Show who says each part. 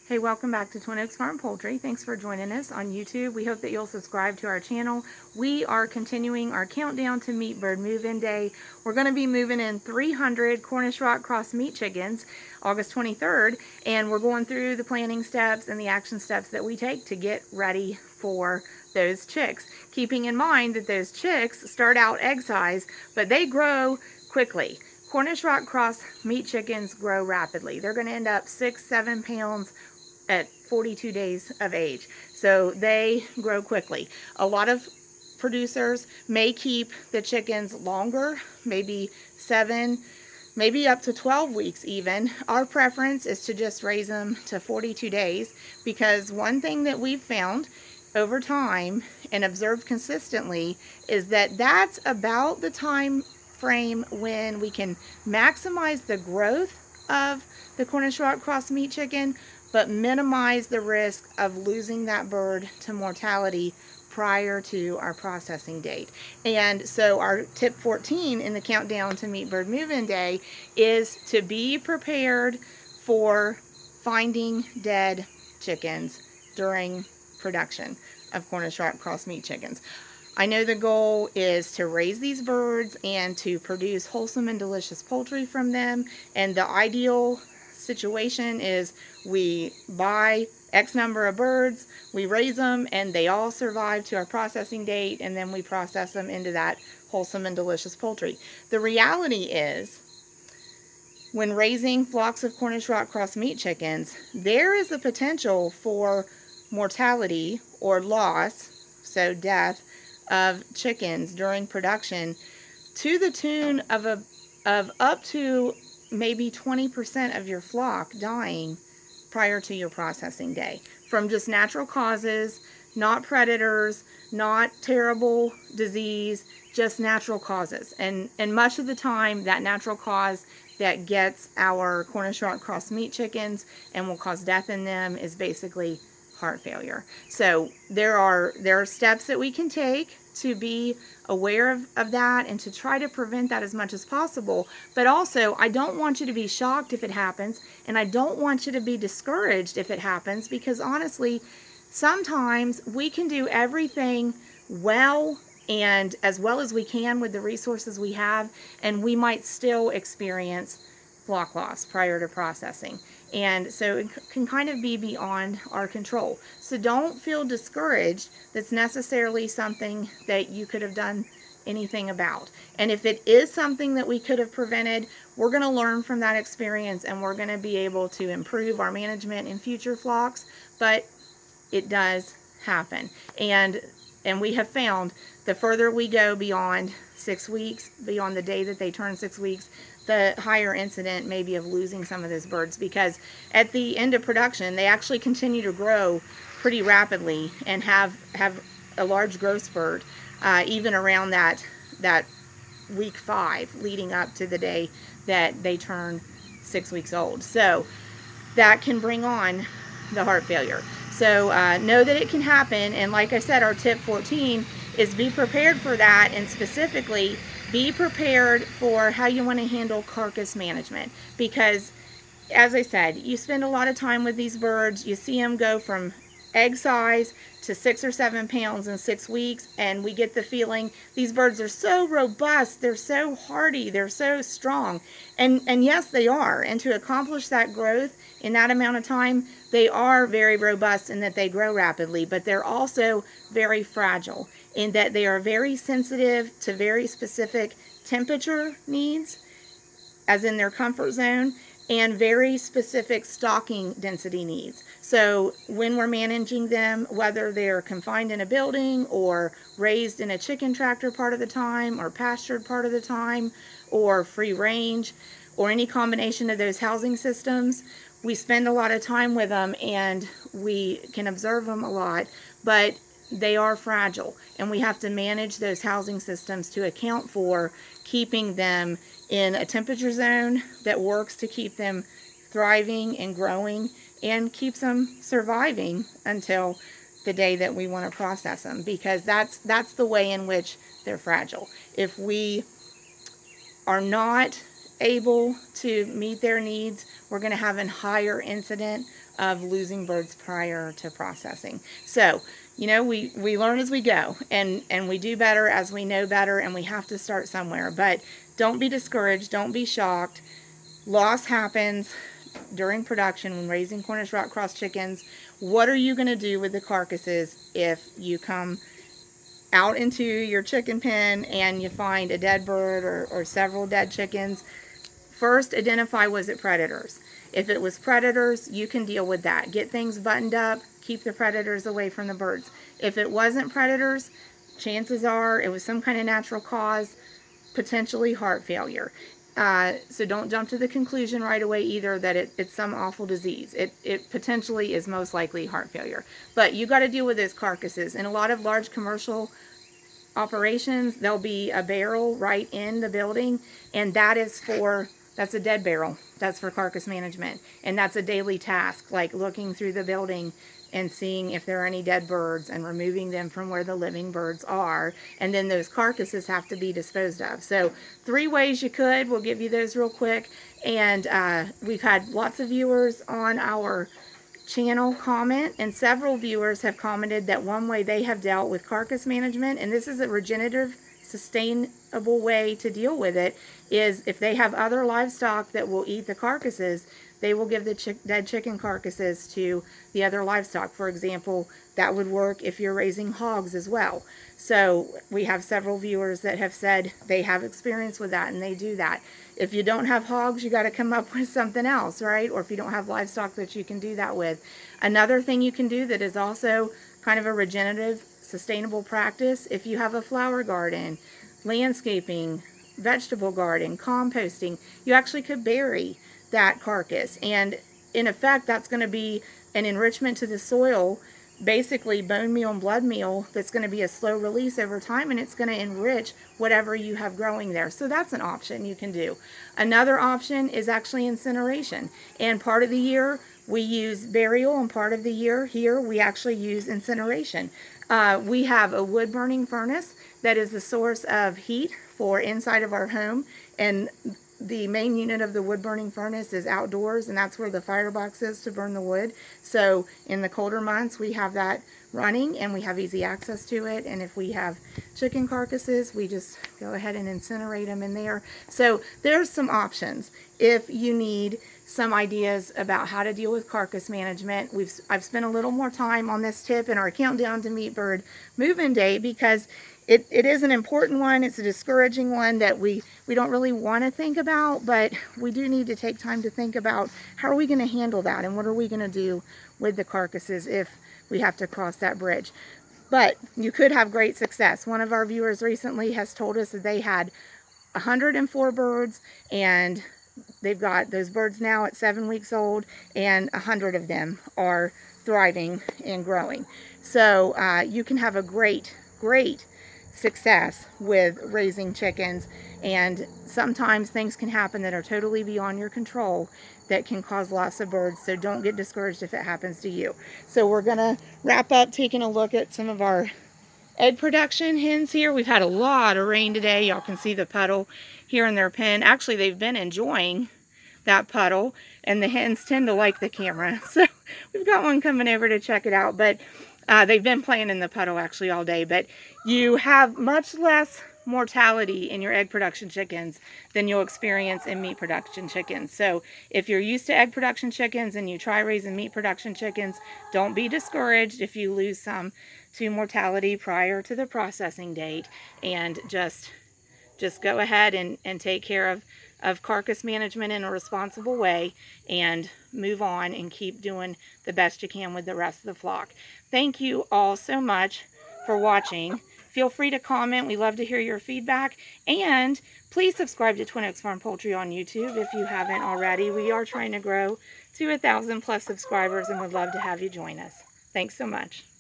Speaker 1: Hey, welcome back to Twin Oaks Farm Poultry. Thanks for joining us on YouTube. We hope that you'll subscribe to our channel. We are continuing our countdown to meat bird move-in day. We're going to be moving in 300 Cornish Rock Cross meat chickens August 23rd, and we're going through the planning steps and the action steps that we take to get ready for those chicks. Keeping in mind that those chicks start out egg size, but they grow quickly. Cornish Rock Cross meat chickens grow rapidly. They're going to end up 6-7 pounds at 42 days of age. So they grow quickly. A lot of producers may keep the chickens longer, maybe 7, maybe up to 12 weeks even. Our preference is to just raise them to 42 days because one thing that we've found over time and observed consistently is that that's about the time frame when we can maximize the growth of the Cornish Rock Cross meat chicken, but minimize the risk of losing that bird to mortality prior to our processing date. And so our tip 14 in the countdown to meat bird move-in day is to be prepared for finding dead chickens during production of Cornish Rock Cross meat chickens. I know the goal is to raise these birds and to produce wholesome and delicious poultry from them, and the ideal situation is we buy X number of birds, we raise them, and they all survive to our processing date, and then we process them into that wholesome and delicious poultry. The reality is, when raising flocks of Cornish Rock Cross meat chickens, there is a potential for mortality or loss, so death, of chickens during production to the tune of up to maybe 20% of your flock dying prior to your processing day from just natural causes, not predators, not terrible disease, just natural causes. And much of the time, that natural cause that gets our Cornish Rock Cross meat chickens and will cause death in them is basically heart failure. So there are steps that we can take to be aware of that and to try to prevent that as much as possible. But also, I don't want you to be shocked if it happens, and I don't want you to be discouraged if it happens, because honestly, sometimes we can do everything well and as well as we can with the resources we have, and we might still experience flock loss prior to processing. And so it can kind of be beyond our control. So don't feel discouraged. That's necessarily something that you could have done anything about. And if it is something that we could have prevented, we're going to learn from that experience, and we're going to be able to improve our management in future flocks. But it does happen. And we have found the further we go beyond 6 weeks, beyond the day that they turn 6 weeks, the higher incident maybe of losing some of those birds, because at the end of production they actually continue to grow pretty rapidly and have a large growth spurt even around that week 5 leading up to the day that they turn 6 weeks old. So that can bring on the heart failure. So know that it can happen, and like I said, our tip 14 is be prepared for that, and specifically be prepared for how you want to handle carcass management, because as I said, you spend a lot of time with these birds. You see them go from egg size to 6 or 7 pounds in 6 weeks, and we get the feeling these birds are so robust, they're so hardy, they're so strong, and yes, they are. And to accomplish that growth in that amount of time, they are very robust in that they grow rapidly, but they're also very fragile in that they are very sensitive to very specific temperature needs, as in their comfort zone, and very specific stocking density needs. So when we're managing them, whether they're confined in a building or raised in a chicken tractor part of the time, or pastured part of the time, or free range, or any combination of those housing systems, we spend a lot of time with them and we can observe them a lot, but they are fragile, and we have to manage those housing systems to account for keeping them in a temperature zone that works to keep them thriving and growing and keeps them surviving until the day that we want to process them, because that's the way in which they're fragile. If we are not able to meet their needs, we're going to have a higher incident of losing birds prior to processing. So, you know, we learn as we go, and we do better as we know better, and we have to start somewhere. But don't be discouraged. Don't be shocked. Loss happens during production when raising Cornish rock cross chickens. What are you going to do with the carcasses if you come out into your chicken pen and you find a dead bird or several dead chickens? First, identify, was it predators? If it was predators, you can deal with that. Get things buttoned up, keep the predators away from the birds. If it wasn't predators, chances are it was some kind of natural cause, potentially heart failure. So don't jump to the conclusion right away either that it's some awful disease. It potentially is most likely heart failure. But you got to deal with those carcasses. In a lot of large commercial operations, there'll be a barrel right in the building, and that's a dead barrel. That's for carcass management. And that's a daily task, like looking through the building and seeing if there are any dead birds and removing them from where the living birds are. And then those carcasses have to be disposed of. So 3 ways you could. We'll give you those real quick. And we've had lots of viewers on our channel comment, and several viewers have commented that one way they have dealt with carcass management, and this is a regenerative, sustainable way to deal with it, is if they have other livestock that will eat the carcasses, they will give the dead chicken carcasses to the other livestock. For example, that would work if you're raising hogs as well. So we have several viewers that have said they have experience with that and they do that. If you don't have hogs, you got to come up with something else, right? Or if you don't have livestock that you can do that with. Another thing you can do that is also kind of a regenerative, sustainable practice, if you have a flower garden, landscaping, vegetable garden, composting, you actually could bury that carcass. And in effect, that's going to be an enrichment to the soil, basically bone meal and blood meal, that's going to be a slow release over time, and it's going to enrich whatever you have growing there. So that's an option you can do. Another option is actually incineration. And part of the year we use burial, and part of the year here we actually use incineration. We have a wood burning furnace that is the source of heat for inside of our home, and the main unit of the wood burning furnace is outdoors, and that's where the firebox is to burn the wood. So in the colder months we have that running and we have easy access to it, and if we have chicken carcasses, we just go ahead and incinerate them in there. So there's some options if you need some ideas about how to deal with carcass management. I've spent a little more time on this tip in our countdown to meet bird move-in day because it is an important one. It's a discouraging one that we don't really want to think about, but we do need to take time to think about how are we going to handle that and what are we going to do with the carcasses if we have to cross that bridge. But you could have great success. One of our viewers recently has told us that they had 104 birds, and they've got those birds now at 7 weeks old, and 100 of them are thriving and growing. So you can have a great success with raising chickens, and sometimes things can happen that are totally beyond your control that can cause loss of birds. So don't get discouraged if it happens to you. So we're gonna wrap up taking a look at some of our egg production hens here. We've had a lot of rain today. Y'all can see the puddle here in their pen. Actually, they've been enjoying that puddle, and the hens tend to like the camera. So we've got one coming over to check it out, but they've been playing in the puddle actually all day. But you have much less mortality in your egg production chickens than you'll experience in meat production chickens. So if you're used to egg production chickens and you try raising meat production chickens, don't be discouraged if you lose some to mortality prior to the processing date, and just go ahead and take care of carcass management in a responsible way and move on and keep doing the best you can with the rest of the flock. Thank you all so much for watching. Feel free to comment. We love to hear your feedback. And please subscribe to Twin Oaks Farm Poultry on YouTube if you haven't already. We are trying to grow to 1,000+ subscribers and would love to have you join us. Thanks so much.